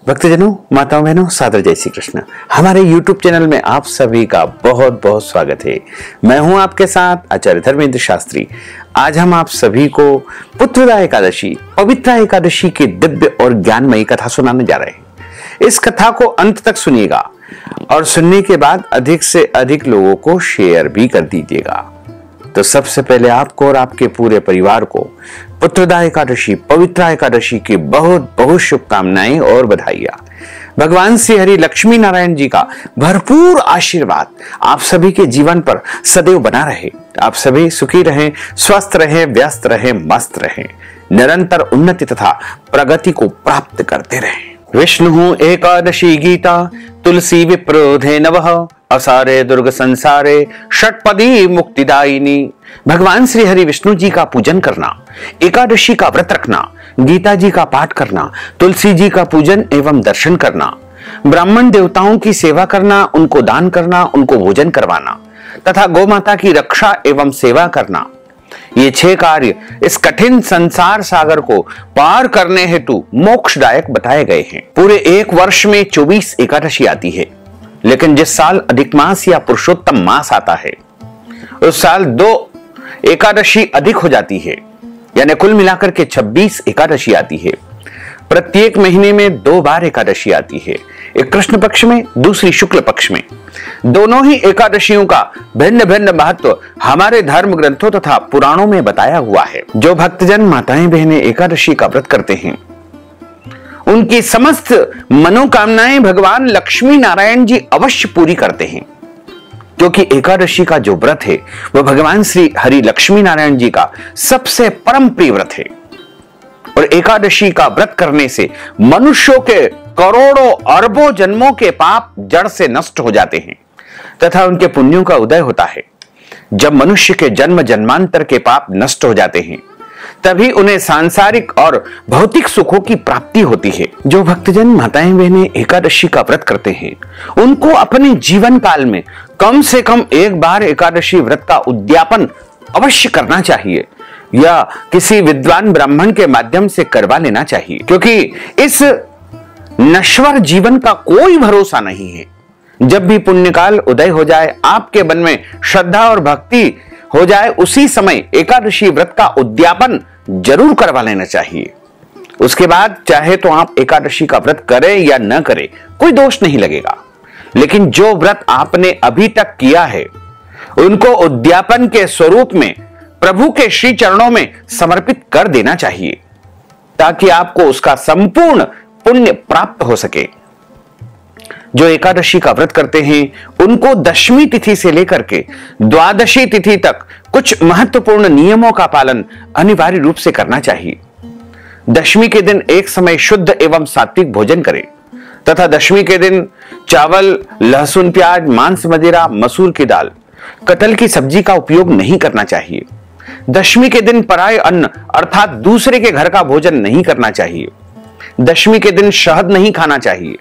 भक्तजनों, माताओं, बहनों, सादर जय श्री कृष्ण। हमारे YouTube चैनल में आप सभी का बहुत बहुत स्वागत है। मैं हूं आपके साथ आचार्य धर्मेंद्र शास्त्री। आज हम आप सभी को पुत्रदा एकादशी, पवित्रा एकादशी की दिव्य और ज्ञानमयी कथा सुनाने जा रहे हैं। इस कथा को अंत तक सुनिएगा और सुनने के बाद अधिक से अधिक लोगों को शेयर भी कर दीजिएगा। तो सबसे पहले आपको और आपके पूरे परिवार को पुत्रदा एकादशी, पवित्रा एकादशी की बहुत बहुत शुभकामनाएं और बधाइयां। भगवान श्री हरि लक्ष्मी नारायण जी का भरपूर आशीर्वाद आप सभी के जीवन पर सदैव बना रहे। आप सभी सुखी रहें, स्वस्थ रहें, व्यस्त रहें, मस्त रहें, निरंतर उन्नति तथा प्रगति को प्राप्त करते रहें। विष्णु एकादशी गीता तुलसी विप्रोधे नवः असारे दुर्ग संसारे षटपदी मुक्तिदायिनी। भगवान श्री हरि विष्णु जी का पूजन करना, एकादशी का व्रत रखना, गीता जी का पाठ करना, तुलसी जी का पूजन एवं दर्शन करना, ब्राह्मण देवताओं की सेवा करना, उनको दान करना, उनको भोजन करवाना तथा गौ माता की रक्षा एवं सेवा करना, ये 6 कार्य इस कठिन संसार सागर को पार करने हेतु मोक्षदायक बताए गए हैं। पूरे एक वर्ष में 24 एकादशी आती है, लेकिन जिस साल अधिक मास या पुरुषोत्तम मास आता है उस साल 2 एकादशी अधिक हो जाती है, यानी कुल मिलाकर के 26 एकादशी आती है। प्रत्येक महीने में 2 बार एकादशी आती है, एक कृष्ण पक्ष में, दूसरी शुक्ल पक्ष में। दोनों ही एकादशियों का भिन्न भिन्न महत्व हमारे धर्म ग्रंथों तथा पुराणों में बताया हुआ है। जो भक्तजन माताएं बहनें एकादशी का व्रत करते हैं उनकी समस्त मनोकामनाएं भगवान लक्ष्मी नारायण जी अवश्य पूरी करते हैं, क्योंकि एकादशी का जो व्रत है वह भगवान श्री हरि लक्ष्मी नारायण जी का सबसे परम प्रिय व्रत है। और एकादशी का व्रत करने से मनुष्यों के करोड़ों अरबों जन्मों के पाप जड़ से नष्ट हो जाते हैं तथा उनके पुण्यों का उदय होता है। जब मनुष्य के जन्म जन्मांतर के पाप नष्ट हो जाते हैं तभी उन्हें सांसारिक और भौतिक सुखों की प्राप्ति होती है। जो भक्तजन माताएं बहनें एकादशी का व्रत करते हैं उनको अपने जीवन काल में कम से कम एक बार एकादशी व्रत का उद्यापन अवश्य करना चाहिए या किसी विद्वान ब्राह्मण के माध्यम से करवा लेना चाहिए, क्योंकि इस नश्वर जीवन का कोई भरोसा नहीं है। जब भी पुण्यकाल उदय हो जाए, आपके मन में श्रद्धा और भक्ति हो जाए, उसी समय एकादशी व्रत का उद्यापन जरूर करवा लेना चाहिए। उसके बाद चाहे तो आप एकादशी का व्रत करें या न करें, कोई दोष नहीं लगेगा। लेकिन जो व्रत आपने अभी तक किया है उनको उद्यापन के स्वरूप में प्रभु के श्री चरणों में समर्पित कर देना चाहिए, ताकि आपको उसका संपूर्ण पुण्य प्राप्त हो सके। जो एकादशी का व्रत करते हैं उनको दशमी तिथि से लेकर के द्वादशी तिथि तक कुछ महत्वपूर्ण नियमों का पालन अनिवार्य रूप से करना चाहिए। दशमी के दिन एक समय शुद्ध एवं सात्विक भोजन करें तथा दशमी के दिन चावल, लहसुन, प्याज, मांस, मदिरा, मसूर की दाल, कटहल की सब्जी का उपयोग नहीं करना चाहिए। दशमी के दिन पराय अन्न अर्थात दूसरे के घर का भोजन नहीं करना चाहिए। दशमी के दिन शहद नहीं खाना चाहिए।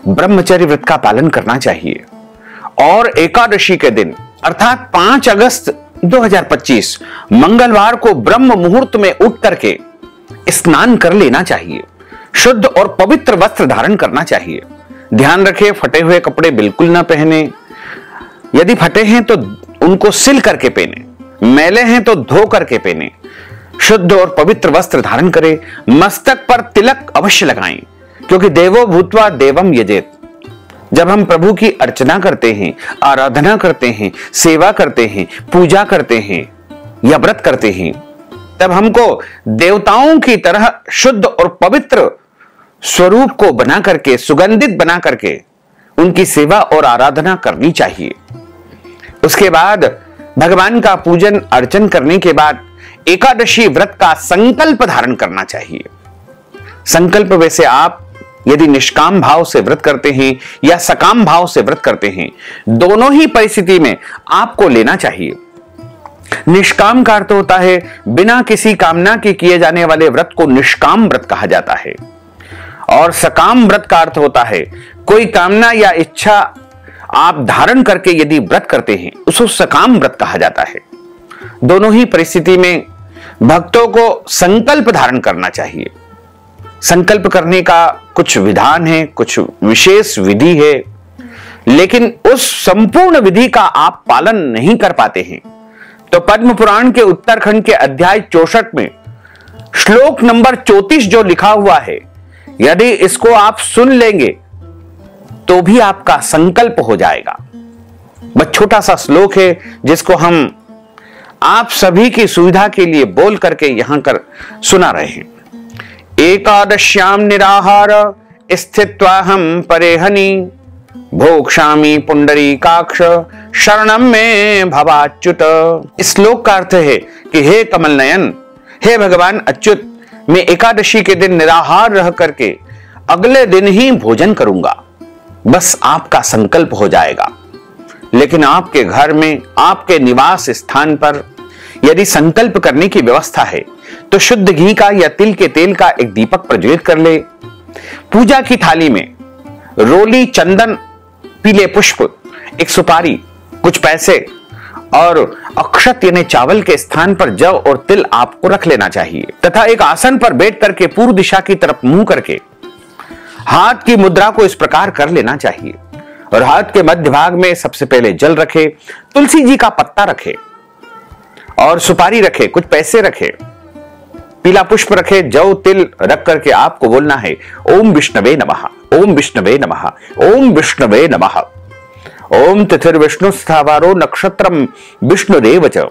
ब्रह्मचर्य व्रत का पालन करना चाहिए। और एकादशी के दिन अर्थात 5 अगस्त 2025 मंगलवार को ब्रह्म मुहूर्त में उठ करके स्नान कर लेना चाहिए। शुद्ध और पवित्र वस्त्र धारण करना चाहिए। ध्यान रखें, फटे हुए कपड़े बिल्कुल ना पहने। यदि फटे हैं तो उनको सिल करके पहने, मैले हैं तो धो करके पहने। शुद्ध और पवित्र वस्त्र धारण करें। मस्तक पर तिलक अवश्य लगाएं, क्योंकि देवो भूत्वा देवम यजेत। जब हम प्रभु की अर्चना करते हैं, आराधना करते हैं, सेवा करते हैं, पूजा करते हैं या व्रत करते हैं, तब हमको देवताओं की तरह शुद्ध और पवित्र स्वरूप को बना करके, सुगंधित बना करके उनकी सेवा और आराधना करनी चाहिए। उसके बाद भगवान का पूजन अर्चन करने के बाद एकादशी व्रत का संकल्प धारण करना चाहिए। संकल्प वैसे आप यदि निष्काम भाव से व्रत करते हैं या सकाम भाव से व्रत करते हैं, दोनों ही परिस्थिति में आपको लेना चाहिए। निष्काम का अर्थ होता है बिना किसी कामना के किए जाने वाले व्रत को निष्काम व्रत कहा जाता है, और सकाम व्रत का अर्थ होता है कोई कामना या इच्छा आप धारण करके यदि व्रत करते हैं उसको सकाम व्रत कहा जाता है। दोनों ही परिस्थिति में भक्तों को संकल्प धारण करना चाहिए। संकल्प करने का कुछ विधान है, कुछ विशेष विधि है, लेकिन उस संपूर्ण विधि का आप पालन नहीं कर पाते हैं, तो पद्म पुराण के उत्तरखंड के अध्याय 64 में श्लोक नंबर 34 जो लिखा हुआ है, यदि इसको आप सुन लेंगे तो भी आपका संकल्प हो जाएगा। बस छोटा सा श्लोक है जिसको हम आप सभी की सुविधा के लिए बोल करके यहां कर सुना रहे हैं। एकादश्याम निराहार स्थित्वाहं परेहनि भोक्ष्यामि पुंडरीकाक्ष शरणम में भवाच्युत। इस श्लोक का अर्थ है कि हे कमल नयन, हे भगवान अच्युत, मैं एकादशी के दिन निराहार रह करके अगले दिन ही भोजन करूंगा, बस आपका संकल्प हो जाएगा। लेकिन आपके घर में, आपके निवास स्थान पर यदि संकल्प करने की व्यवस्था है तो शुद्ध घी का या तिल के तेल का एक दीपक प्रज्वलित कर ले। पूजा की थाली में रोली, चंदन, पीले पुष्प, एक सुपारी, कुछ पैसे और अक्षत यानी चावल के स्थान पर जव और तिल आपको रख लेना चाहिए तथा एक आसन पर बैठ करके पूर्व दिशा की तरफ मुंह करके हाथ की मुद्रा को इस प्रकार कर लेना चाहिए और हाथ के मध्य भाग में सबसे पहले जल रखे, तुलसी जी का पत्ता रखे और सुपारी रखे, कुछ पैसे रखे, पीला पुष्प रखे, जव तिल रख करके आपको बोलना है ओम विष्णवे नमः, ओम विष्णवे नमः, ओम विष्णवे नमः। ओम तिथिर्विष्णु स्थावारो नक्षत्रम विष्णुरेव च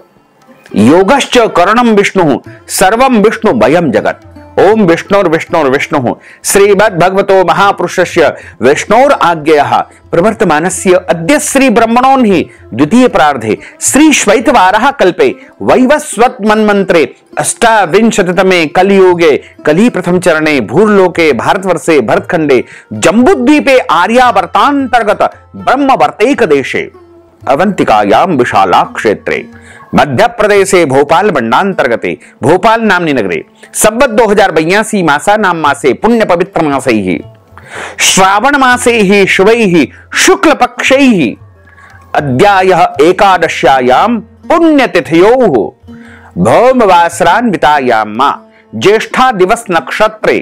योगश्च करणम विष्णु सर्वम विष्णुमयं जगत्। ओम विष्णुर्विष्णुर्विष्णु श्रीमद् भगवतो महापुरुषस्य विष्णोर आज्ञेयः प्रवर्तमानस्य अद्य श्री ब्रह्मणों ही द्वितीय प्रार्धे श्री श्वैतवारः कल्पे वैवस्वत मन्वंतरे अष्टाविंशतितमे कलियुगे कली प्रथम चरणे भूर्लोके भारतवर्षे भरतखंडे जम्बूद्वीपे आर्यावर्तांतर्गत ब्रह्मवर्तैक देशे अवंतिकायाम विशाला क्षेत्रे मध्य प्रदेशे भोपाल मंडलांतर्गते भोपाल नामनी नगरे संवत् 2082 मासा नाम मासे पुण्य पवित्र मासे ही श्रावण मासे ही शुभै ही शुक्ल पक्षै ही अद्यायः एकादश्यायाम पुण्यतिथयोः भौमवासरान्वितायां मा ज्येष्ठा दिवस नक्षत्रे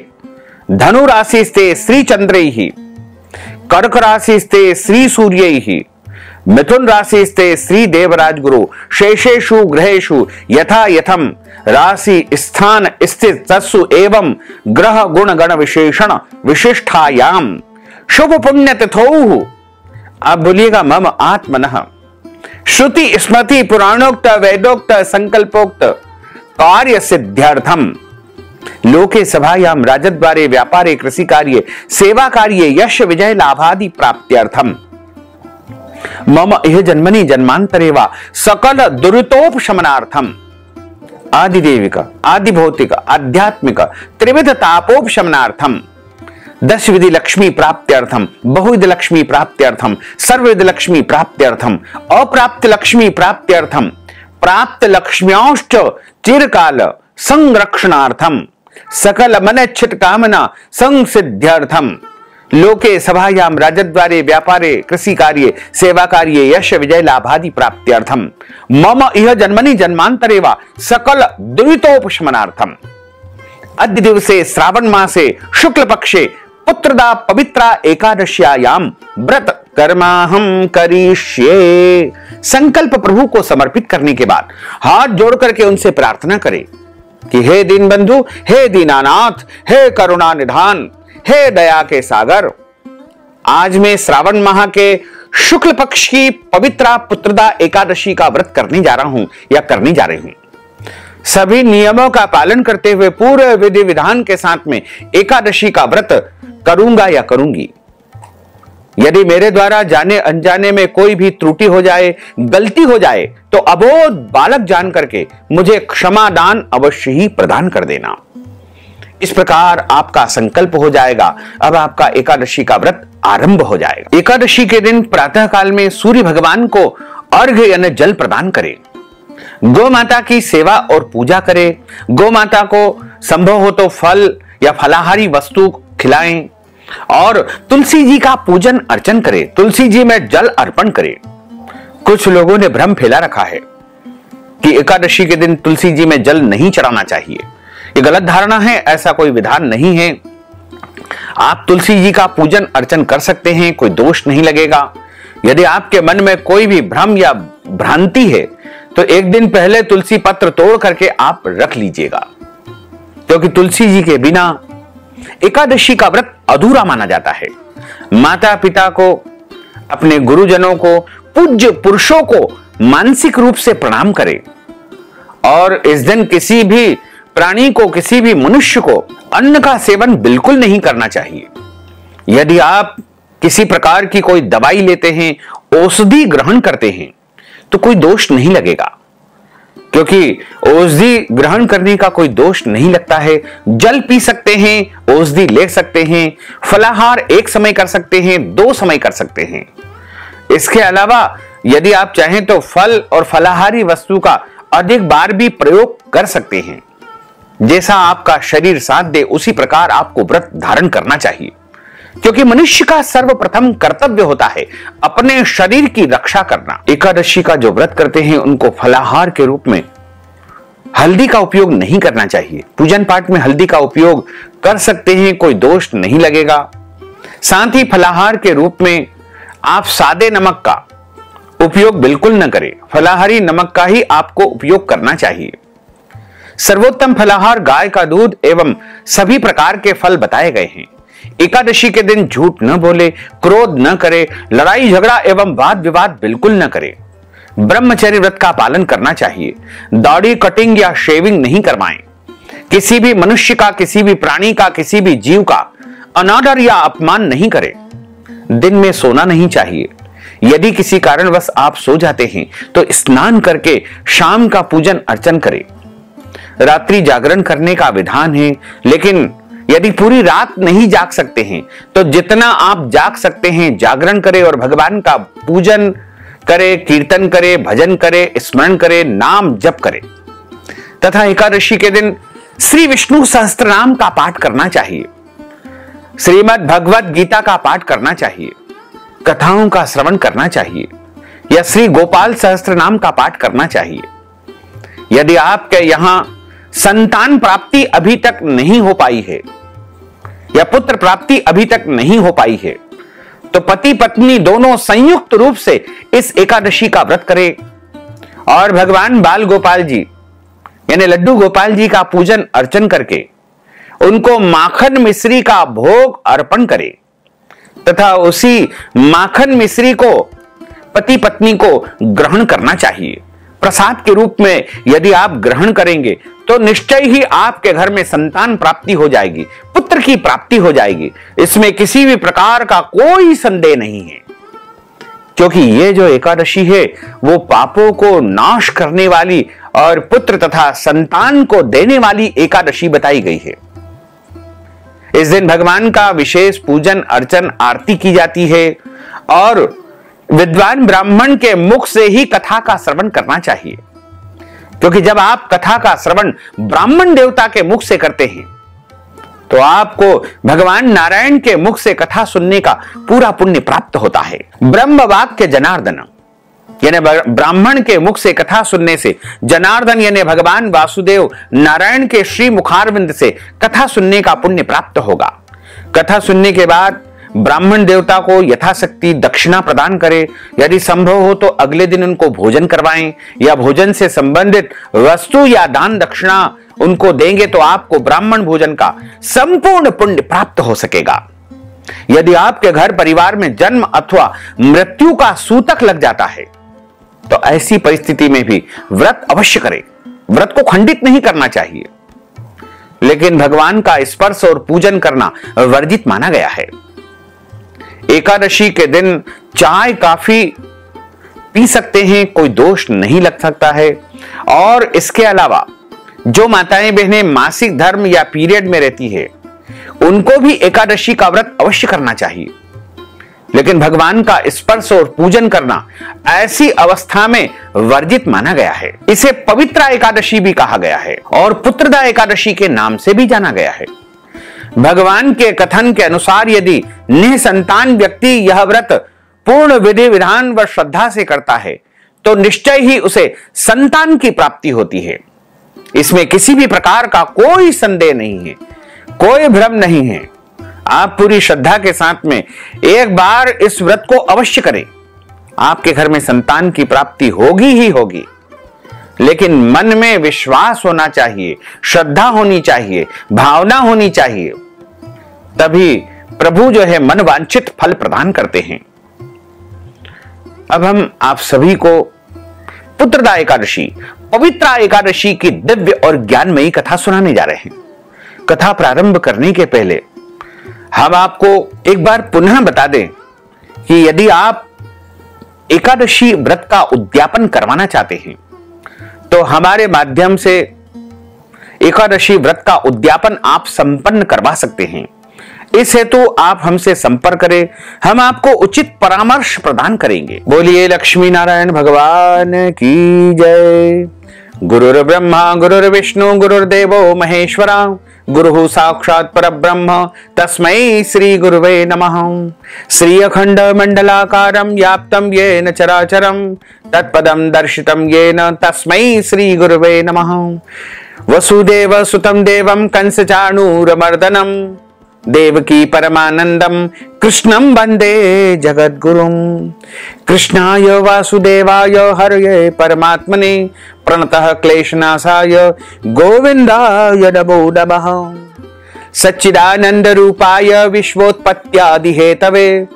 धनु राशिस्ते श्री चंद्रैः कर्क राशिस्ते श्री सूर्यैः मिथुन राशिस्ते श्री देवराज गुरु शेषेषु ग्रहेषु यथा यथम राशि स्थान स्थित तत्सु एवं ग्रह गुण गण विशेषण विशिष्टायाम शुभ पुण्य तिथौ। आप बोलिएगा मम आत्मनः श्रुति स्मृति पुराणोक्त वेदोक्त संकल्पोक्त कार्य सिद्ध्यर्थम लोके सभायाम राजद्वारे व्यापारे कृषि कार्ये सेवा कार्ये यश विजय लाभादि प्राप्त्यर्थम मम इह जन्मनि जन्मांतरे वा सकल दुरितोपशमनार्थम आदिदेविक आदि भौतिक आध्यात्मिक त्रिविध तापोपशमनार्थम 10 विधि लक्ष्मी प्राप्त्यर्थम बहुविध लक्ष्मी प्राप्त्यर्थम सर्वविध लक्ष्मी प्राप्त्यर्थम अप्राप्त लक्ष्मी प्राप्त्यर्थम प्राप्त लक्ष्म्यांश्च चिरकाल संरक्षणार्थम सकल मनच्छित कामना संसिद्ध्यर्थम लोके सभायाम राजद्वारे व्यापारे कृषि कार्ये सेवा कार्ये यश विजय लाभादि प्राप्त्यर्थम मम इह जन्मनि जन्मांतरे वा सकल दुरितोपशमनार्थम अद्य दिवसे श्रावण मासे शुक्ल पक्षे पुत्रदा पवित्रा एकादश्यायाम व्रत कर्माहम करिष्ये। संकल्प प्रभु को समर्पित करने के बाद हाथ जोड़ करके उनसे प्रार्थना करें कि हे दीन बंधु, हे दीनानाथ, हे करुणा निधान, हे दया के सागर, आज मैं श्रावण माह के शुक्ल पक्ष की पवित्रा पुत्रदा एकादशी का व्रत करने जा रहा हूं या करने जा रही हूं। सभी नियमों का पालन करते हुए पूरे विधि विधान के साथ में एकादशी का व्रत करूंगा या करूंगी। यदि मेरे द्वारा जाने अनजाने में कोई भी त्रुटि हो जाए, गलती हो जाए, तो अबोध बालक जान करके मुझे क्षमा दान अवश्य ही प्रदान कर देना। इस प्रकार आपका संकल्प हो जाएगा। अब आपका एकादशी का व्रत आरंभ हो जाएगा। एकादशी के दिन प्रातः काल में सूर्य भगवान को अर्घ्य यानी जल प्रदान करें, गौ माता की सेवा और पूजा करें, गौ माता को संभव हो तो फल या फलाहारी वस्तु खिलाएं और तुलसी जी का पूजन अर्चन करें, तुलसी जी में जल अर्पण करें। कुछ लोगों ने भ्रम फैला रखा है कि एकादशी के दिन तुलसी जी में जल नहीं चढ़ाना चाहिए। ये गलत धारणा है, ऐसा कोई विधान नहीं है। आप तुलसी जी का पूजन अर्चन कर सकते हैं, कोई दोष नहीं लगेगा। यदि आपके मन में कोई भी भ्रम या भ्रांति है तो एक दिन पहले तुलसी पत्र तोड़ करके आप रख लीजिएगा, क्योंकि तुलसी जी के बिना एकादशी का व्रत अधूरा माना जाता है। माता पिता को, अपने गुरुजनों को, पूज्य पुरुषों को मानसिक रूप से प्रणाम करें और इस दिन किसी भी प्राणी को, किसी भी मनुष्य को अन्न का सेवन बिल्कुल नहीं करना चाहिए। यदि आप किसी प्रकार की कोई दवाई लेते हैं, औषधि ग्रहण करते हैं तो कोई दोष नहीं लगेगा, क्योंकि औषधि ग्रहण करने का कोई दोष नहीं लगता है। जल पी सकते हैं, औषधि ले सकते हैं, फलाहार एक समय कर सकते हैं, 2 समय कर सकते हैं। इसके अलावा यदि आप चाहें तो फल और फलाहारी वस्तु का अधिक बार भी प्रयोग कर सकते हैं। जैसा आपका शरीर साथ दे उसी प्रकार आपको व्रत धारण करना चाहिए, क्योंकि मनुष्य का सर्वप्रथम कर्तव्य होता है अपने शरीर की रक्षा करना। एकादशी का जो व्रत करते हैं उनको फलाहार के रूप में हल्दी का उपयोग नहीं करना चाहिए। पूजन पाठ में हल्दी का उपयोग कर सकते हैं, कोई दोष नहीं लगेगा। साथ ही फलाहार के रूप में आप सादे नमक का उपयोग बिल्कुल न करें, फलाहारी नमक का ही आपको उपयोग करना चाहिए। सर्वोत्तम फलाहार गाय का दूध एवं सभी प्रकार के फल बताए गए हैं। एकादशी के दिन झूठ न बोले, क्रोध न करे, लड़ाई झगड़ा एवं वाद विवाद बिल्कुल न करे। ब्रह्मचर्य व्रत का पालन करना चाहिए। दाढ़ी कटिंग या शेविंग नहीं करवाएं। किसी भी मनुष्य का, किसी भी प्राणी का, किसी भी जीव का अनादर या अपमान नहीं करें। दिन में सोना नहीं चाहिए। यदि किसी कारणवश आप सो जाते हैं तो स्नान करके शाम का पूजन अर्चन करें। रात्रि जागरण करने का विधान है, लेकिन यदि पूरी रात नहीं जाग सकते हैं तो जितना आप जाग सकते हैं जागरण करें और भगवान का पूजन करें, कीर्तन करें, भजन करें, स्मरण करें, नाम जप करें। तथा एकादशी के दिन श्री विष्णु सहस्त्रनाम का पाठ करना चाहिए, श्रीमद् भगवत गीता का पाठ करना चाहिए, कथाओं का श्रवण करना चाहिए या श्री गोपाल सहस्त्रनाम का पाठ करना चाहिए। यदि आपके यहां संतान प्राप्ति अभी तक नहीं हो पाई है या पुत्र प्राप्ति अभी तक नहीं हो पाई है तो पति पत्नी दोनों संयुक्त रूप से इस एकादशी का व्रत करें और भगवान बाल गोपाल जी यानी लड्डू गोपाल जी का पूजन अर्चन करके उनको माखन मिश्री का भोग अर्पण करें तथा उसी माखन मिश्री को पति पत्नी को ग्रहण करना चाहिए। प्रसाद के रूप में यदि आप ग्रहण करेंगे तो निश्चय ही आपके घर में संतान प्राप्ति हो जाएगी, पुत्र की प्राप्ति हो जाएगी। इसमें किसी भी प्रकार का कोई संदेह नहीं है, क्योंकि ये जो एकादशी है वो पापों को नाश करने वाली और पुत्र तथा संतान को देने वाली एकादशी बताई गई है। इस दिन भगवान का विशेष पूजन अर्चन आरती की जाती है और विद्वान ब्राह्मण के मुख से ही कथा का श्रवण करना चाहिए, क्योंकि जब आप कथा का श्रवण ब्राह्मण देवता के मुख से करते हैं तो आपको भगवान नारायण के मुख से कथा सुनने का पूरा पुण्य प्राप्त होता है। ब्रह्म वाक्य जनार्दन यानी ब्राह्मण के मुख से कथा सुनने से जनार्दन यानी भगवान वासुदेव नारायण के श्री मुखारविंद से कथा सुनने का पुण्य प्राप्त होगा। कथा सुनने के बाद ब्राह्मण देवता को यथाशक्ति दक्षिणा प्रदान करें। यदि संभव हो तो अगले दिन उनको भोजन करवाएं या भोजन से संबंधित वस्तु या दान दक्षिणा उनको देंगे तो आपको ब्राह्मण भोजन का संपूर्ण पुण्य प्राप्त हो सकेगा। यदि आपके घर परिवार में जन्म अथवा मृत्यु का सूतक लग जाता है तो ऐसी परिस्थिति में भी व्रत अवश्य करें। व्रत को खंडित नहीं करना चाहिए, लेकिन भगवान का स्पर्श और पूजन करना वर्जित माना गया है। एकादशी के दिन चाय काफी पी सकते हैं, कोई दोष नहीं लग सकता है। और इसके अलावा जो माताएं बहनें मासिक धर्म या पीरियड में रहती है उनको भी एकादशी का व्रत अवश्य करना चाहिए, लेकिन भगवान का स्पर्श और पूजन करना ऐसी अवस्था में वर्जित माना गया है। इसे पवित्रा एकादशी भी कहा गया है और पुत्रदा एकादशी के नाम से भी जाना गया है। भगवान के कथन के अनुसार यदि निसंतान व्यक्ति यह व्रत पूर्ण विधि विधान व श्रद्धा से करता है तो निश्चय ही उसे संतान की प्राप्ति होती है। इसमें किसी भी प्रकार का कोई संदेह नहीं है, कोई भ्रम नहीं है। आप पूरी श्रद्धा के साथ में एक बार इस व्रत को अवश्य करें। आपके घर में संतान की प्राप्ति होगी ही होगी, लेकिन मन में विश्वास होना चाहिए, श्रद्धा होनी चाहिए, भावना होनी चाहिए, तभी प्रभु जो है मन वांछित फल प्रदान करते हैं। अब हम आप सभी को पुत्रदा एकादशी, पवित्रा एकादशी की दिव्य और ज्ञानमयी कथा सुनाने जा रहे हैं। कथा प्रारंभ करने के पहले हम आपको एक बार पुनः बता दें कि यदि आप एकादशी व्रत का उद्यापन करवाना चाहते हैं तो हमारे माध्यम से एकादशी व्रत का उद्यापन आप संपन्न करवा सकते हैं। इस हेतु आप हमसे संपर्क करें, हम आपको उचित परामर्श प्रदान करेंगे। बोलिए लक्ष्मी नारायण भगवान की जय। गुरुर् ब्रह्मा गुरुर्विष्णु गुरुर्देवो महेश्वरा, गुरुः साक्षात् परब्रह्म तस्मै श्री गुरुवे नमः। श्री अखंड मंडलाकारं व्याप्तं येन चराचरं तत्पदं दर्शितं येन तस्मै श्री गुरुवे नमः। वसुदेव सुतं देवं कंसचाणूरमर्दनं देवकी परमानंदम कृष्णं वंदे जगद्गुरुं। कृष्णाय वासुदेवाय हरये परमात्मने प्रणतः क्लेशनाशाय गोविंदाय नमो नमः। सच्चिदानंद रूपाय विश्वोत्पत्त्यादि हेतवे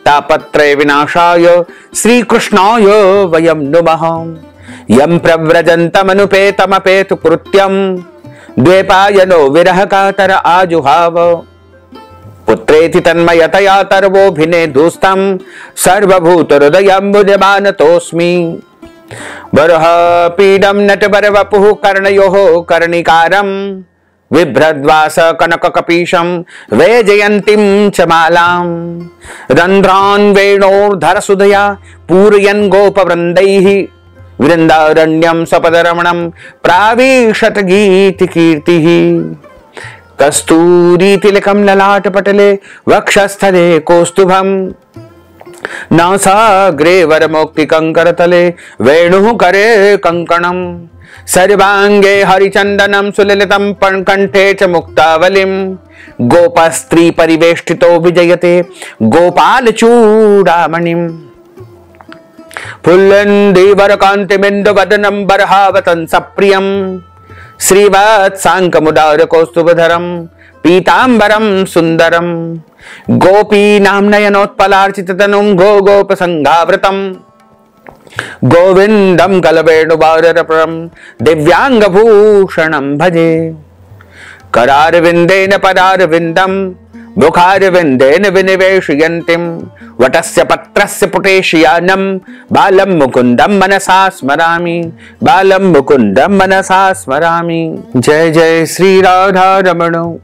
तापत्रय विनाशाय श्री कृष्णाय वयं नुमः। यं प्रव्रजन्तमनुपेतमपेतु कृत्यं द्वैपायनो विरह कातर आजुहाव। पुत्रेति तन्मयतया तर्वोभिने दुस्तं सर्वभूत हृदयम्बुजमानतोऽस्मि। बरह पीडं नटबरवपुः कर्णयोः कर्णिकारं बिभ्रद्वास कनककपीशं वैजयन्तीं च मालां। रन्ध्रान् वेणोर्धरसुधया पूरयन् गोपवृन्दैः वृन्दारण्यं सपदरमणं प्राविशत गीतिकीर्तिः। कस्तूरी तिलकं ललाटपटले वक्षस्थले कौस्तुभं नासाग्रे वरमौक्तिकङ्करतले वेणुः करे कङ्कणं। सर्वाङ्गे हरिचन्दनं सुललितं कण्ठे च मुक्तावलिं। गोपस्त्री परिवेष्टितो विजयते गोपालचूडामणिम्। फुल्लन्दिवरकान्तिबिन्दुवदनं बर्हावतं सप्रियं श्रीवत्साङ्कमुदार कौस्तुभधरं पीताम्बरं सुन्दरं। गोपीनां नयनोत्पलार्चिततनुं गोपसङ्घावृतं गोविन्दं कलवेणुवाररपरं दिव्याङ्गभूषणं भजे। करारविन्देन पदारविन्दं मुखारविन्देन विनिवेशयन्तीं वटस्य पत्रस्य पुटेशयानं बालं मुकुन्दं मनसा स्मरामि, बालं मुकुन्दं मनसा स्मरामि। जय जय श्री राधा रमण,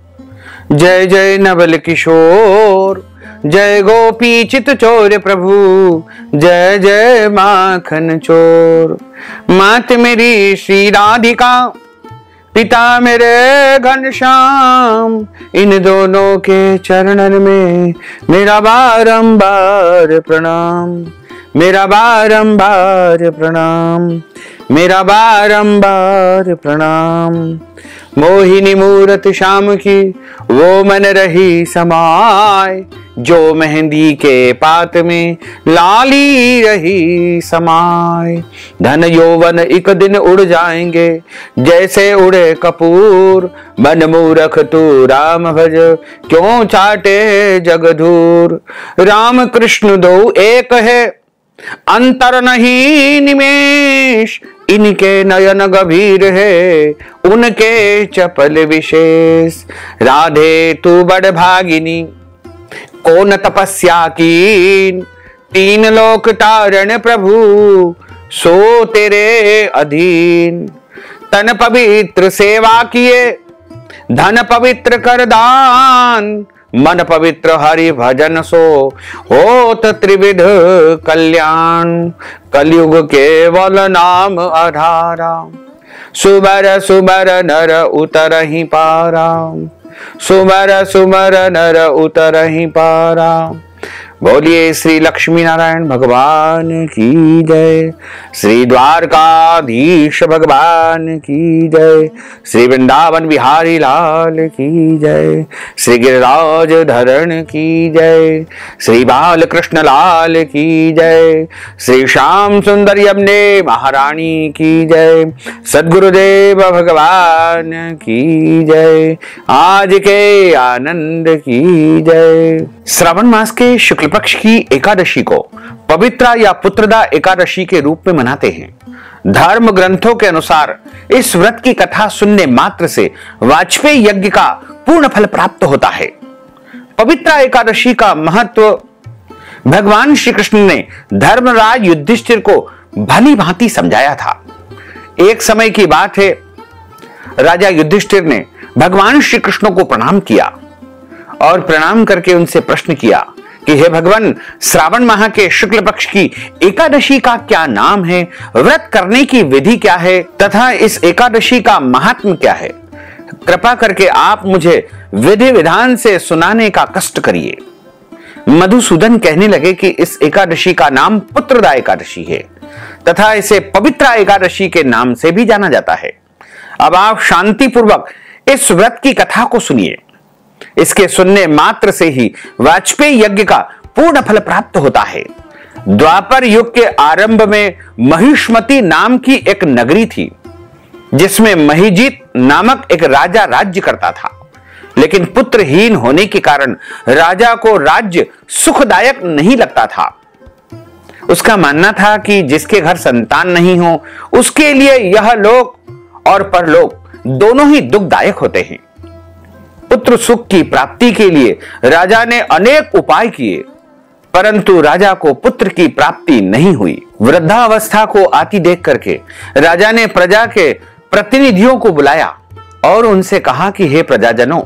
जय जय नवल किशोर, जय गोपी चित चोर प्रभु, जय जय माखन चोर। मात मेरी श्री राधिका, पिता मेरे घनश्याम, इन दोनों के चरणन में मेरा बारंबार प्रणाम, मेरा बारंबार प्रणाम, मेरा बारंबार प्रणाम। मोहिनी मूरत श्याम की वो मन रही समाय, जो मेहंदी के पात में लाली रही समाय। धन यौवन एक दिन उड़ जाएंगे जैसे उड़े कपूर, मन मूरख तू राम भज क्यों चाटे जगधूर। राम कृष्ण दो एक है अंतर नहीं निमेष, इनके नयन गंभीर है उनके चपल विशेष। राधे तू बड़ भागिनी कौन तपस्या कीन, तीन लोक तारण प्रभु सो तेरे अधीन। तन पवित्र सेवा किए धन पवित्र कर दान, मन पवित्र हरि भजन सो होत त्रिविध कल्याण। कलयुग केवल नाम आधारा, सुबर सुबर नर उतरहि पारा, सुबर सुबर नर उतरहि पारा। बोलिए श्री लक्ष्मी नारायण भगवान की जय, श्री द्वारकाधीश भगवान की जय, श्री वृंदावन बिहारी लाल की जय, श्री गिरिराज धरण की जय, श्री बाल कृष्ण लाल की जय, श्री श्याम सुंदर यमुने महारानी की जय, सद्गुरुदेव भगवान की जय, आज के आनंद की जय। श्रावण मास के शुक्ल पक्ष की एकादशी को पवित्रा या पुत्रदा एकादशी के रूप में मनाते हैं। धर्म ग्रंथों के अनुसार इस व्रत की कथा सुनने मात्र से वाजपेयी यज्ञ का पूर्ण फल प्राप्त होता है। पवित्रा एकादशी का महत्व भगवान श्री कृष्ण ने धर्मराज युधिष्ठिर को भली भांति समझाया था। एक समय की बात है, राजा युधिष्ठिर ने भगवान श्री कृष्ण को प्रणाम किया और प्रणाम करके उनसे प्रश्न किया कि हे भगवान, श्रावण माह के शुक्ल पक्ष की एकादशी का क्या नाम है, व्रत करने की विधि क्या है तथा इस एकादशी का महात्म्य क्या है। कृपा करके आप मुझे विधि विधान से सुनाने का कष्ट करिए। मधुसूदन कहने लगे कि इस एकादशी का नाम पुत्रदा एकादशी है तथा इसे पवित्रा एकादशी के नाम से भी जाना जाता है। अब आप शांतिपूर्वक इस व्रत की कथा को सुनिए। इसके सुनने मात्र से ही वाजपेयी यज्ञ का पूर्ण फल प्राप्त होता है। द्वापर युग के आरंभ में महिष्मती नाम की एक नगरी थी, जिसमें महिजीत नामक एक राजा राज्य करता था। लेकिन पुत्रहीन होने के कारण राजा को राज्य सुखदायक नहीं लगता था। उसका मानना था कि जिसके घर संतान नहीं हो उसके लिए यह लोक और परलोक दोनों ही दुखदायक होते हैं। पुत्र सुख की प्राप्ति के लिए राजा ने अनेक उपाय किए, परंतु राजा को पुत्र की प्राप्ति नहीं हुई। वृद्धावस्था को आती देख करके राजा ने प्रजा के प्रतिनिधियों को बुलाया और उनसे कहा कि हे प्रजाजनों,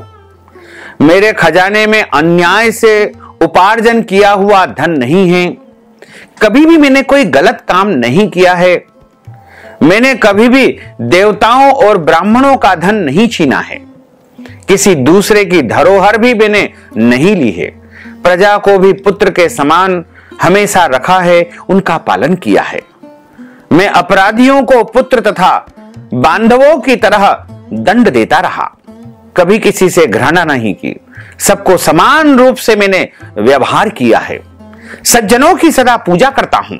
मेरे खजाने में अन्याय से उपार्जन किया हुआ धन नहीं है। कभी भी मैंने कोई गलत काम नहीं किया है। मैंने कभी भी देवताओं और ब्राह्मणों का धन नहीं छीना है। किसी दूसरे की धरोहर भी मैंने नहीं ली है। प्रजा को भी पुत्र के समान हमेशा रखा है, उनका पालन किया है। मैं अपराधियों को पुत्र तथा बांधवों की तरह दंड देता रहा। कभी किसी से घृणा नहीं की। सबको समान रूप से मैंने व्यवहार किया है। सज्जनों की सदा पूजा करता हूं।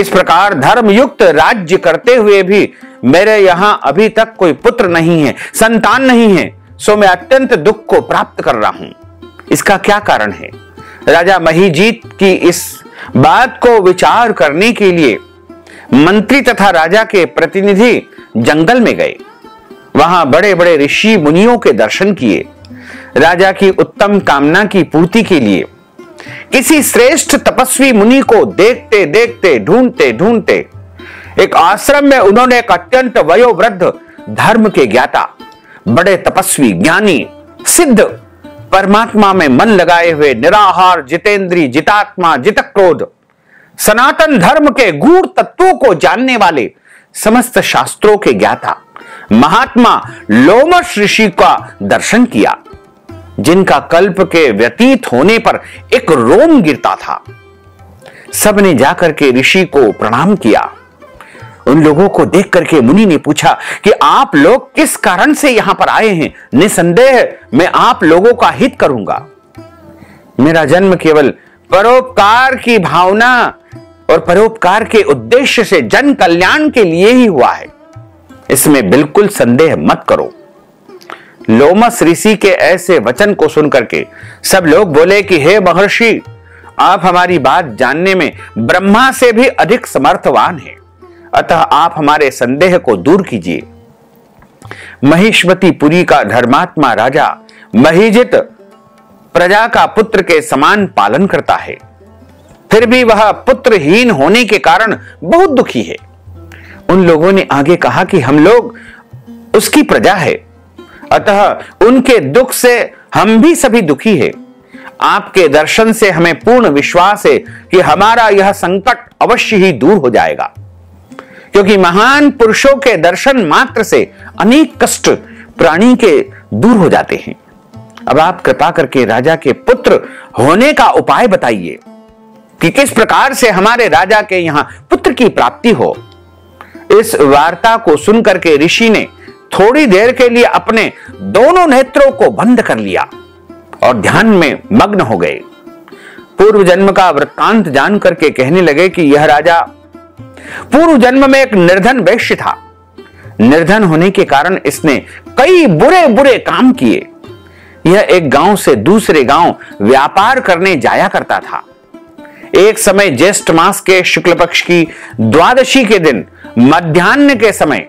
इस प्रकार धर्मयुक्त राज्य करते हुए भी मेरे यहां अभी तक कोई पुत्र नहीं है, संतान नहीं है। सो मैं अत्यंत दुख को प्राप्त कर रहा हूं। इसका क्या कारण है? राजा महिजीत की इस बात को विचार करने के लिए मंत्री तथा राजा के प्रतिनिधि जंगल में गए। वहां बड़े बड़े ऋषि मुनियों के दर्शन किए। राजा की उत्तम कामना की पूर्ति के लिए किसी श्रेष्ठ तपस्वी मुनि को देखते देखते ढूंढते ढूंढते एक आश्रम में उन्होंने एक अत्यंत वयोवृद्ध धर्म के ज्ञाता, बड़े तपस्वी, ज्ञानी, सिद्ध, परमात्मा में मन लगाए हुए, निराहार, जितेंद्री, जितात्मा, जितक्रोध, सनातन धर्म के गूढ़ तत्वों को जानने वाले, समस्त शास्त्रों के ज्ञाता महात्मा लोमश ऋषि का दर्शन किया, जिनका कल्प के व्यतीत होने पर एक रोम गिरता था। सबने जाकर के ऋषि को प्रणाम किया। उन लोगों को देख करके मुनि ने पूछा कि आप लोग किस कारण से यहां पर आए हैं? निसंदेह मैं आप लोगों का हित करूंगा। मेरा जन्म केवल परोपकार की भावना और परोपकार के उद्देश्य से जन कल्याण के लिए ही हुआ है, इसमें बिल्कुल संदेह मत करो। लोमस ऋषि के ऐसे वचन को सुनकर के सब लोग बोले कि हे महर्षि, आप हमारी बात जानने में ब्रह्मा से भी अधिक समर्थवान हैं, अतः आप हमारे संदेह को दूर कीजिए। महिष्मतीपुरी का धर्मात्मा राजा महिजित प्रजा का पुत्र के समान पालन करता है, फिर भी वह पुत्रहीन होने के कारण बहुत दुखी है। उन लोगों ने आगे कहा कि हम लोग उसकी प्रजा है, अतः उनके दुख से हम भी सभी दुखी हैं। आपके दर्शन से हमें पूर्ण विश्वास है कि हमारा यह संकट अवश्य ही दूर हो जाएगा, क्योंकि महान पुरुषों के दर्शन मात्र से अनेक कष्ट प्राणी के दूर हो जाते हैं। अब आप कृपा करके राजा के पुत्र होने का उपाय बताइए। कि किस प्रकार से हमारे राजा के यहां पुत्र की प्राप्ति हो। इस वार्ता को सुनकर के ऋषि ने थोड़ी देर के लिए अपने दोनों नेत्रों को बंद कर लिया और ध्यान में मग्न हो गए। पूर्व जन्म का वृत्तांत जान करके कहने लगे कि यह राजा पूर्व जन्म में एक निर्धन वैश्य था। निर्धन होने के कारण इसने कई बुरे बुरे काम किए। यह एक गांव से दूसरे गांव व्यापार करने जाया करता था। एक समय ज्येष्ठ मास के शुक्ल पक्ष की द्वादशी के दिन मध्याह्न के समय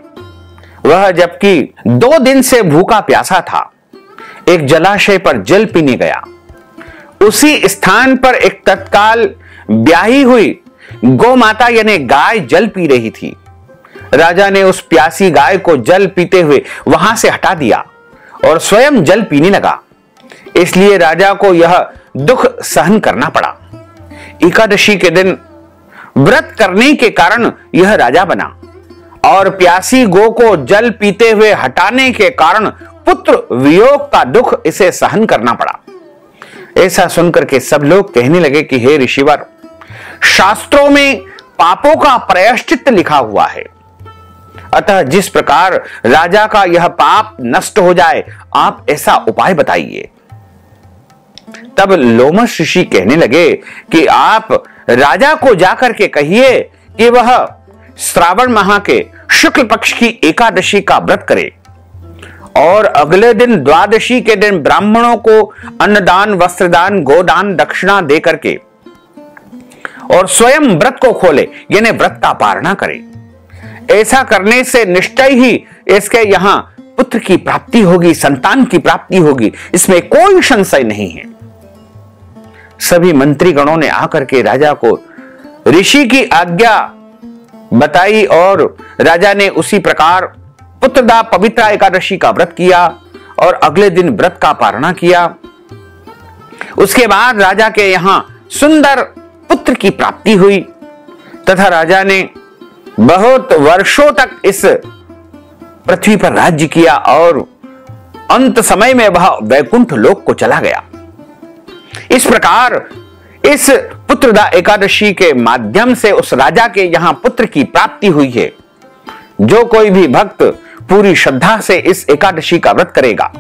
वह जबकि 2 दिन से भूखा प्यासा था, एक जलाशय पर जल पीने गया। उसी स्थान पर एक तत्काल ब्याही हुई गौ माता यानी गाय जल पी रही थी। राजा ने उस प्यासी गाय को जल पीते हुए वहां से हटा दिया और स्वयं जल पीने लगा। इसलिए राजा को यह दुख सहन करना पड़ा। एकादशी के दिन व्रत करने के कारण यह राजा बना और प्यासी गो को जल पीते हुए हटाने के कारण पुत्र वियोग का दुख इसे सहन करना पड़ा। ऐसा सुनकर के सब लोग कहने लगे कि हे ऋषिवर, शास्त्रों में पापों का प्रायश्चित लिखा हुआ है, अतः जिस प्रकार राजा का यह पाप नष्ट हो जाए आप ऐसा उपाय बताइए। तब लोमश ऋषि कहने लगे कि आप राजा को जाकर के कहिए कि वह श्रावण माह के शुक्ल पक्ष की एकादशी का व्रत करे और अगले दिन द्वादशी के दिन ब्राह्मणों को अन्नदान, वस्त्रदान, गोदान, दक्षिणा दे करके और स्वयं व्रत को खोले यानी व्रत का पारणा करे। ऐसा करने से निश्चय ही इसके यहां पुत्र की प्राप्ति होगी, संतान की प्राप्ति होगी, इसमें कोई संशय नहीं है। सभी मंत्रीगणों ने आकर के राजा को ऋषि की आज्ञा बताई और राजा ने उसी प्रकार पुत्रदा पवित्रा एकादशी का व्रत किया और अगले दिन व्रत का पारणा किया। उसके बाद राजा के यहां सुंदर पुत्र की प्राप्ति हुई तथा राजा ने बहुत वर्षों तक इस पृथ्वी पर राज्य किया और अंत समय में वह वैकुंठ लोक को चला गया। इस प्रकार इस पुत्रदा एकादशी के माध्यम से उस राजा के यहां पुत्र की प्राप्ति हुई है। जो कोई भी भक्त पूरी श्रद्धा से इस एकादशी का व्रत करेगा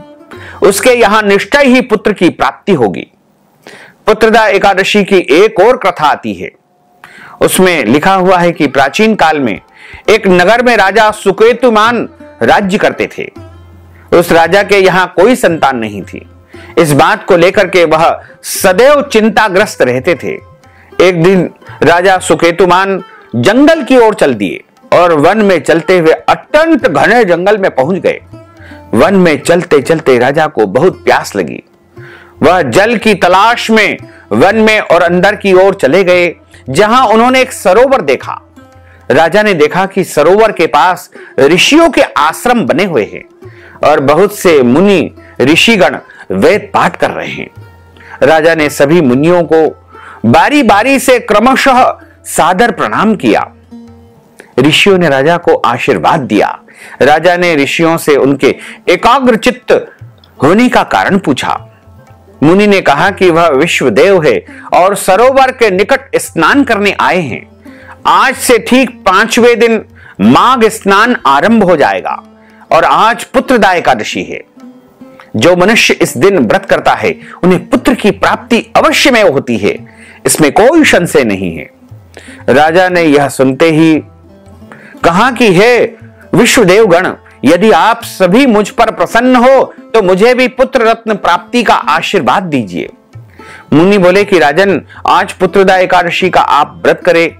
उसके यहां निश्चय ही पुत्र की प्राप्ति होगी। पुत्रदा एकादशी की एक और कथा आती है। उसमें लिखा हुआ है कि प्राचीन काल में एक नगर में राजा सुकेतुमान राज्य करते थे। उस राजा के यहां कोई संतान नहीं थी। इस बात को लेकर के वह सदैव चिंताग्रस्त रहते थे। एक दिन राजा सुकेतुमान जंगल की ओर चल दिए और वन में चलते हुए अत्यंत घने जंगल में पहुंच गए। वन में चलते चलते राजा को बहुत प्यास लगी। वह जल की तलाश में वन में और अंदर की ओर चले गए, जहां उन्होंने एक सरोवर देखा। राजा ने देखा कि सरोवर के पास ऋषियों के आश्रम बने हुए हैं और बहुत से मुनि ऋषिगण वेद पाठ कर रहे हैं। राजा ने सभी मुनियों को बारी बारी से क्रमशः सादर प्रणाम किया। ऋषियों ने राजा को आशीर्वाद दिया। राजा ने ऋषियों से उनके एकाग्र चित्त होने का कारण पूछा। मुनि ने कहा कि वह विश्वदेव है और सरोवर के निकट स्नान करने आए हैं। आज से ठीक 5वें दिन माघ स्नान आरंभ हो जाएगा और आज पुत्रदा एकादशी है। जो मनुष्य इस दिन व्रत करता है उन्हें पुत्र की प्राप्ति अवश्य में होती है, इसमें कोई संशय नहीं है। राजा ने यह सुनते ही कहा कि हे विश्वदेव गण, यदि आप सभी मुझ पर प्रसन्न हो तो मुझे भी पुत्र रत्न प्राप्ति का आशीर्वाद दीजिए। मुनि बोले कि राजन, आज पुत्रदा एकादशी का आप व्रत करें,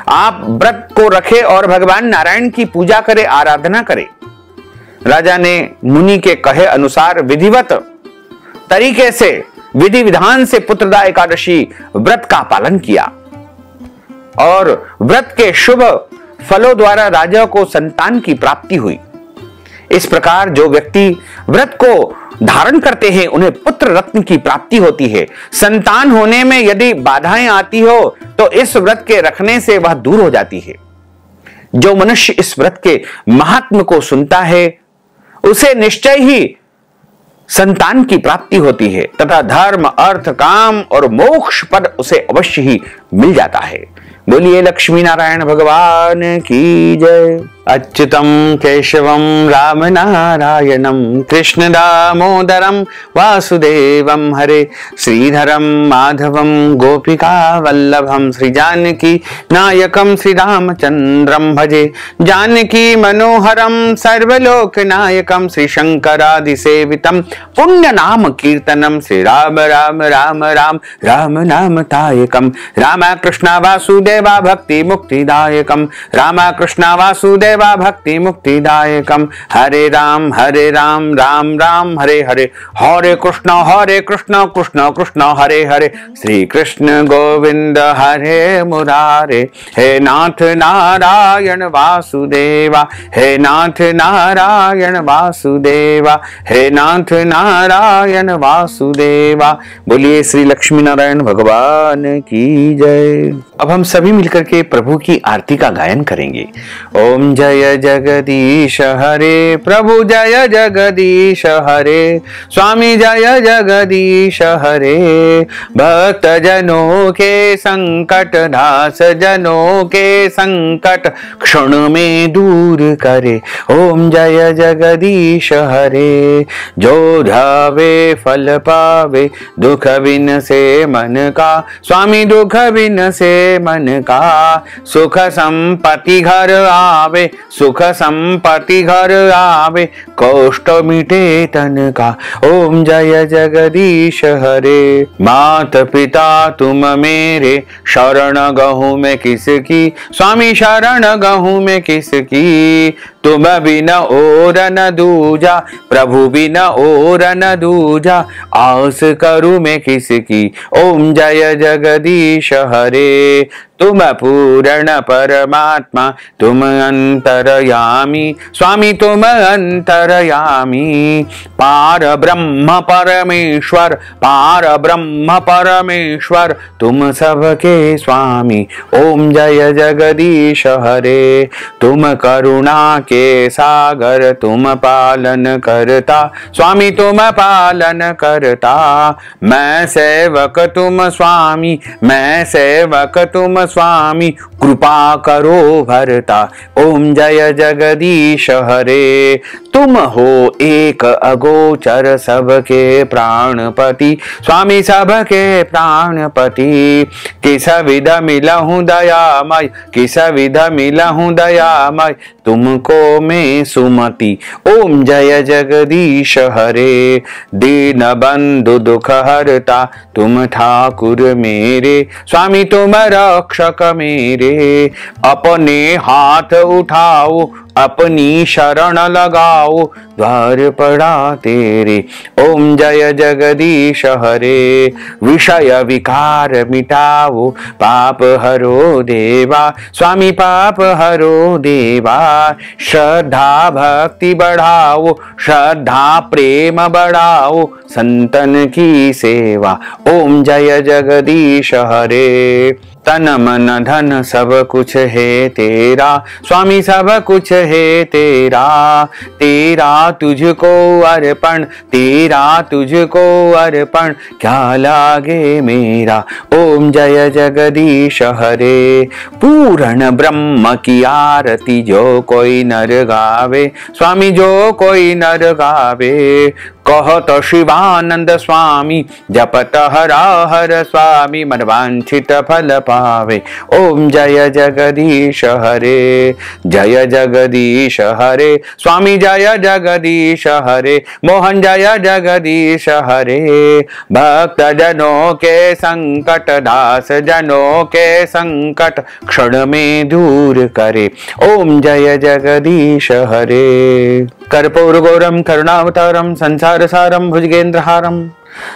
आप व्रत को रखें और भगवान नारायण की पूजा करें, आराधना करें। राजा ने मुनि के कहे अनुसार विधिवत तरीके से विधि विधान से पुत्रदा एकादशी व्रत का पालन किया और व्रत के शुभ फलों द्वारा राजा को संतान की प्राप्ति हुई। इस प्रकार जो व्यक्ति व्रत को धारण करते हैं उन्हें पुत्र रत्न की प्राप्ति होती है। संतान होने में यदि बाधाएं आती हो तो इस व्रत के रखने से वह दूर हो जाती है। जो मनुष्य इस व्रत के महात्म्य को सुनता है उसे निश्चय ही संतान की प्राप्ति होती है तथा धर्म, अर्थ, काम और मोक्ष पद उसे अवश्य ही मिल जाता है। बोलिए लक्ष्मी नारायण भगवान की जय। अच्युतम केशवम राम नारायणम कृष्ण दामोदरम वासुदेवम हरे श्रीधरम माधवम गोपिका वल्लभम श्री जानकी नायकम श्री रामचंद्रम भजे। जानकी मनोहरम सर्वलोक नायकम श्री शंकरादि सेवितम पुण्य नाम कीर्तनम श्री राम राम राम राम राम नाम तायकम। राम कृष्ण वासुदेवा भक्ति मुक्तिदायकम। राम कृष्ण वासुदेव भक्ति मुक्तिदायकम। हरे राम राम राम हरे हरे, हरे कृष्ण कृष्ण कृष्ण हरे हरे, श्री कृष्ण गोविंद हरे मुरारे। हे नाथ नारायण वासुदेवा, हे नाथ नारायण वासुदेवा, हे नाथ नारायण वासुदेवा। बोलिए श्री लक्ष्मी नारायण भगवान की जय। अब हम सभी मिलकर के प्रभु की आरती का गायन करेंगे। ओम जय जगदीश हरे, प्रभु जय जगदीश हरे, स्वामी जय जगदीश हरे। भक्त जनों के संकट, दास जनों के संकट क्षण में दूर करे। ओम जय जगदीश हरे। जो ध्यावे फल पावे, दुख बिन से मन का, स्वामी दुख बिन से मन का। सुख संपत्ति घर आवे, सुख संपत्ति घर आवे, कष्ट मिटे तन का। ओम जय जगदीश हरे। मात पिता तुम मेरे, शरण गहूं में किसकी, स्वामी शरण गहूं में किसकी। तुम बिन और न दूजा, प्रभु बिन और न दूजा, आस करूं मैं किसकी। ओम जय जगदीश हरे। तुम पूर्ण परमात्मा, तुम अंतरयामी, स्वामी तुम अंतरयामी। पार ब्रह्म परमेश्वर, पार ब्रह्म परमेश्वर, तुम सबके स्वामी। ओम जय जगदीश हरे। तुम करुणा के सागर, तुम पालन करता, स्वामी तुम पालन करता। मैं सेवक तुम स्वामी, मैं सेवक तुम स्वामी, कृपा करो भरता। ओम जय जगदीश हरे। तुम हो एक अगोचर, सबके प्राणपति, स्वामी सबके प्राणपति। किस विध मिलहूं दयामय, किस विध मिलहूं दयामय, तुमको मैं सुमति। ओम जय जगदीश हरे। दीन बंधु दुख हरता, तुम ठाकुर मेरे, स्वामी तुम रक्षक मेरे। अपने हाथ उठाओ, अपनी शरण लगाओ, द्वार पड़ा तेरे। ओम जय जगदीश हरे। विषय विकार मिटाओ, पाप हरो देवा, स्वामी पाप हरो देवा। श्रद्धा भक्ति बढ़ाओ, श्रद्धा प्रेम बढ़ाओ, संतन की सेवा। ओम जय जगदीश हरे। तन मन धन सब कुछ है तेरा, स्वामी सब कुछ है तेरा। तेरा तुझको अर्पण, तेरा तुझको अर्पण, क्या लागे मेरा। ओम जय जगदीश हरे। पूर्ण ब्रह्म की आरती जो कोई नर गावे, स्वामी जो कोई नर गावे। कहत शिवानंद स्वामी, जपत हरा हर स्वामी, मनवांछित फल पावे। ओम जय जगदीश हरे। जय जगदीश हरे, स्वामी जय जगदीश हरे। मोहन जय जगदीश हरे। भक्त जनों के संकट, दास जनों के संकट क्षण में दूर करे। ओम जय जगदीश हरे। कर्पूर गौरम करुणावतारम, संसार सारम भुजगेंद्रहारम,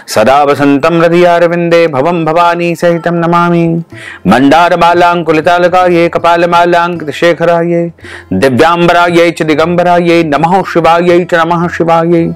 सदा वसंतम हृदयारविंदे भवम भवानी सहितम नमामि। मंदार मालांकुलितालकाये, कपाल मालांकितशेखराये, दिव्यांबराये च दिगंबराये, नमः शिवाये च नमः शिवाये।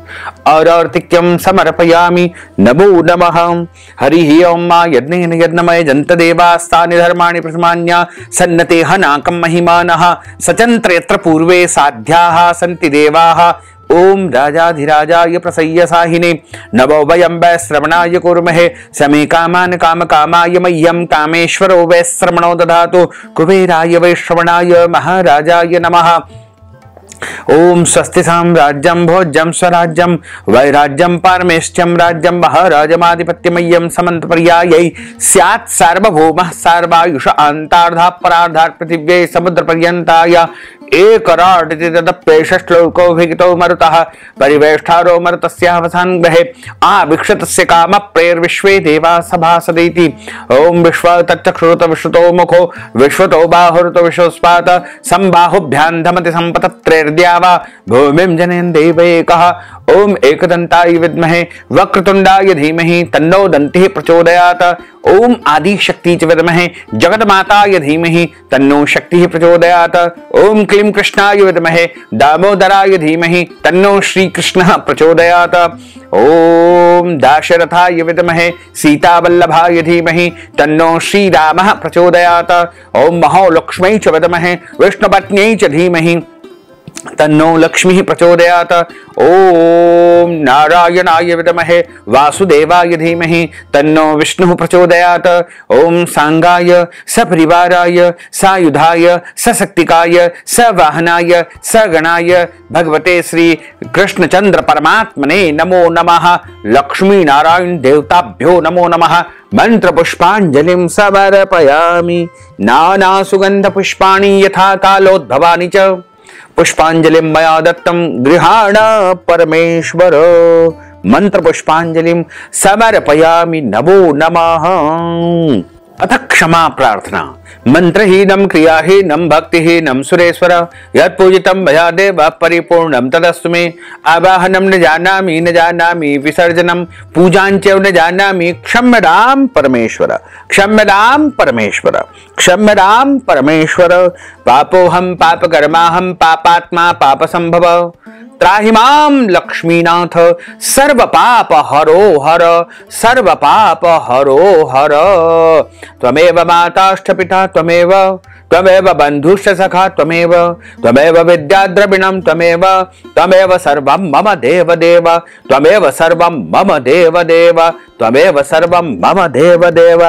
आर्तिक्यम समर्पयामि, नमो नमः। हरि ओम मा यज्ञेन यज्ञमय जंत देवास्तानि धर्माणि प्रथमान्या सन्नते हनाकं महिमानः। सचन्त्र यत्र पूर्वे साध्याः सन्ति देवाः, ओम राजाधिराजाय प्रसय्यसाहिने नवो वयं वै श्रवणाय कुर्महे समे कामान् कामकामाय मह्यं कामेश्वरो वै श्रवणो दधातु कुबेराय वै श्रवणाय महाराजाय नमः। ओम स्वस्ति साम्राज्यं भोज्यं स्वराज्यं वैराज्यं पारमेष्ठ्यं राज्यं महाराजमाधिपत्यमय्यं समन्तपर्यायै स्यात् सार्वभौमः सर्वायुष अन्तार्धा परार्धात् पृथिव्यै समुद्रपर्यन्ताय एकराटिति तदप्येष श्लोको विहितो मरुतः परिवेष्टारो मरुतस्यावसान ग्रहे आविक्षतस्य कामप्रेर्विश्वे देवा सभासदेति। ओम विश्व तच्चक्षुरुत विश्रुतो मुखो विश्वतो बाहुरुत विश्वस्पात संबाहुभ्यां धमति संपतत्रेर्द्यावा भूमिं जनयन् देवैकः। ओम एकदन्ताय विद्महे वक्रतुण्डाय धीमहि तन्नो दन्तिः प्रचोदयात्। ओम आदि शक्ति च विद्महे जगन्माताय धीमहि तन्नो शक्तिः प्रचोदयात्। ओम क्लीं कृष्णाय विद्महे दामोदराय धीमहि तन्नो श्रीकृष्णः प्रचोदयात्। ओम दाशरथाय विद्महे सीतावल्लभाय धीमहि तन्नो श्रीरामः प्रचोदयात्। ओम महालक्ष्म्यै च विद्महे विष्णुपत्न्यै च धीमहि तन्नो लक्ष्मीः प्रचोदयात्। ओम नारायणाय विद्महे वासुदेवाय धीमहि तन्नो विष्णुः प्रचोदयात्। ओम सांगाय सपरिवाराय सायुधाय सशक्तिकाय सवाहनाय सगणाय भगवते श्री कृष्णचंद्र परमात्मने नमो नमः। लक्ष्मी नारायण देवताभ्यो नमो नमः। मंत्र पुष्पांजलिं समर्पयामि नाना सुगंध पुष्पाणि यथा कालोद्भवानि च पुष्पांजलिं मया दत्तं गृहाण परमेश्वर। मंत्र पुष्पांजलिं समर्पयामि नमो नमः। अथ क्षमा प्रार्थना। मंत्रहीनं क्रियाहीनं भक्तिहीनं सुरेश्वर यत्पूजितं मया देव परिपूर्णं तदस्तु मे। आवाहनं न जानामि विसर्जनं पूजाञ्च न जानामि क्षम्यतां परमेश्वर क्षम्यतां परमेश्वर क्षम्यतां परमेश्वर। पापोऽहं पापकर्माहं पापात्मा पापसंभव त्राहि मां लक्ष्मीनाथ सर्व पाप हरो हर सर्व पाप हरो हर। त्वमेव माताश्च पिता त्वमेव त्वमेव बन्धुश्च सखा त्वमेव त्वमेव विद्याद्रविणं त्वमेव त्वमेव सर्वं मम देव देव त्वमेव सर्वं मम देव देव त्वमेव सर्वं मम देव देव।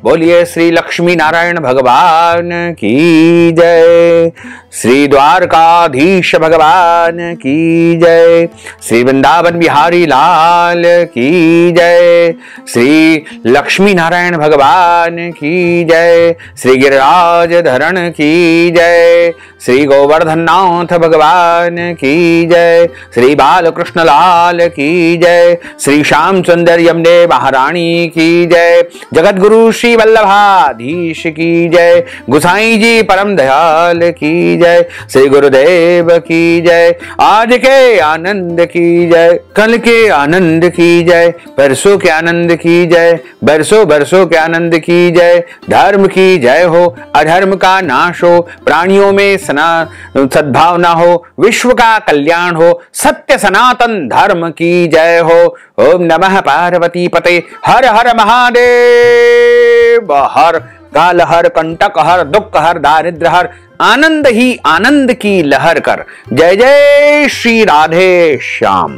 बोलिए श्री लक्ष्मी नारायण भगवान की जय। श्री द्वारकाधीश भगवान की जय। श्री वृंदावन बिहारी लाल की जय। श्री लक्ष्मी नारायण भगवान की जय। श्री गिरिराज धरण की जय। श्री गोवर्धननाथ भगवान की जय। श्री बालकृष्ण लाल की जय। श्री श्याम सुंदर यमुने महारानी की जय। जगत गुरु श्री वल्लभाधीश की जय। गुसाई जी परम दयाल की जय। श्री गुरुदेव की जय। आज के आनंद की जय। कल के आनंद की जय। परसों के आनंद की जय। बरसों बरसों के आनंद की जय। धर्म की जय हो अधर्म का नाश हो प्राणियों में सद्भावना हो विश्व का कल्याण हो सत्य सनातन धर्म की जय हो। ओम नमः पार्वती पते हर हर महादेव। हर काल हर कंटक हर दुख हर दारिद्र हर आनंद ही आनंद की लहर कर। जय जय श्री राधे श्याम।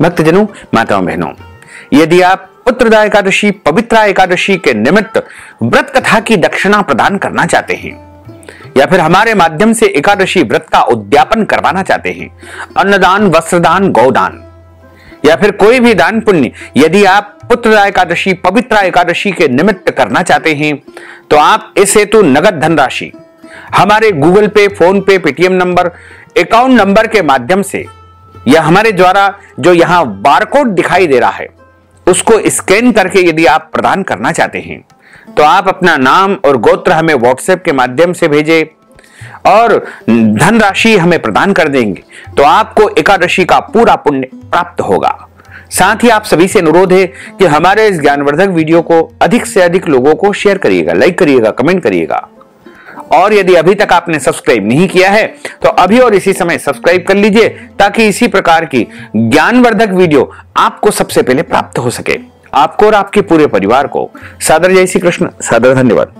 भक्तजनों माताओं बहनों, यदि आप पुत्रदा एकादशी पवित्रा एकादशी के निमित्त व्रत कथा की दक्षिणा प्रदान करना चाहते हैं या फिर हमारे माध्यम से एकादशी व्रत का उद्यापन करवाना चाहते हैं, अन्नदान वस्त्रदान गौदान या फिर कोई भी दान पुण्य यदि आप पुत्रदा एकादशी पवित्रा एकादशी के निमित्त करना चाहते हैं तो आप इस हेतु नगद धनराशि हमारे गूगल पे फोन पे पेटीएम नंबर अकाउंट नंबर के माध्यम से या हमारे द्वारा जो यहां बारकोड दिखाई दे रहा है उसको स्कैन करके यदि आप प्रदान करना चाहते हैं तो आप अपना नाम और गोत्र हमें व्हाट्सएप के माध्यम से भेजें और धनराशि हमें प्रदान कर देंगे तो आपको एकादशी का पूरा पुण्य प्राप्त होगा। साथ ही आप सभी से अनुरोध है कि हमारे इस ज्ञानवर्धक वीडियो को अधिक से अधिक लोगों को शेयर करिएगा, लाइक करिएगा, कमेंट करिएगा और यदि अभी तक आपने सब्सक्राइब नहीं किया है तो अभी और इसी समय सब्सक्राइब कर लीजिए ताकि इसी प्रकार की ज्ञानवर्धक वीडियो आपको सबसे पहले प्राप्त हो सके। आपको और आपके पूरे परिवार को सादर जय श्री कृष्ण, सादर धन्यवाद।